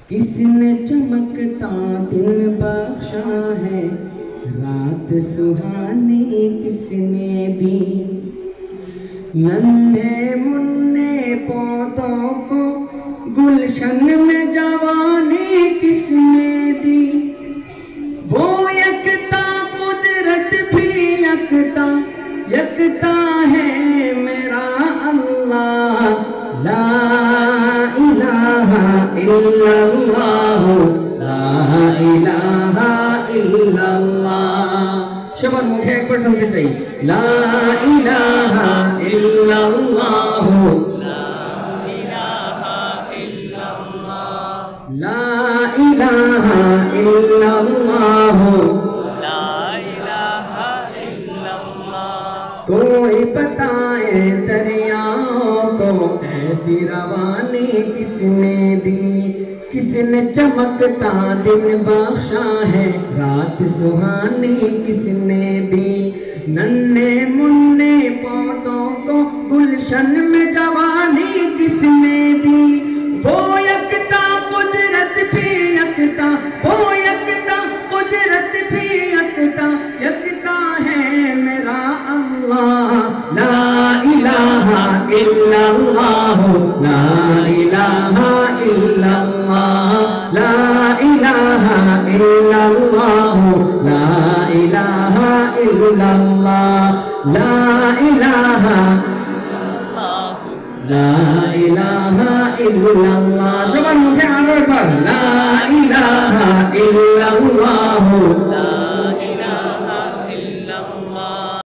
किसने चमकता दिन बख्शा है, रात सुहानी किसने दी। नन्हे मुन्ने पौधों को गुलशन में जवानी किसने दी। वो यकता कुदरत भी यकता, यकता है मेरा अल्लाह। ला इलाहा इल्लल्लाह, ला इलाहा इल्लल्लाह। সবার মুখে একবার শুনতে চাই, লা ইলাহা ইল্লাল্লাহ, লা ইলাহা ইল্লাল্লাহ, লা ইলাহা ইল্লাল্লাহ, লা ইলাহা ইল্লাল্লাহ। कोई बताए दरियाओं को ऐसी रवानी किसने दी। किसने चमकता दिन बख्शा है, रात सुहानी किसने दी। नन्हे मुन्ने पौधों को गुलशन में जवानी किसने दी। वो यकता कुदरत भी यकता, वो यकता कुदरत भी यकता, यकता है मेरा अल्लाह। ला इलाहा इल्लल्लाह, ला इलाहा इल्लल्लाह, ला इलाहा इल्लल्लाह, ला इलाहा इल्लल्लाह, ला इलाहा ला इलाहा इल्लल्लाह। সবার মুখে আলোর পর লা ইলাহা ইল্লাল্লাহ।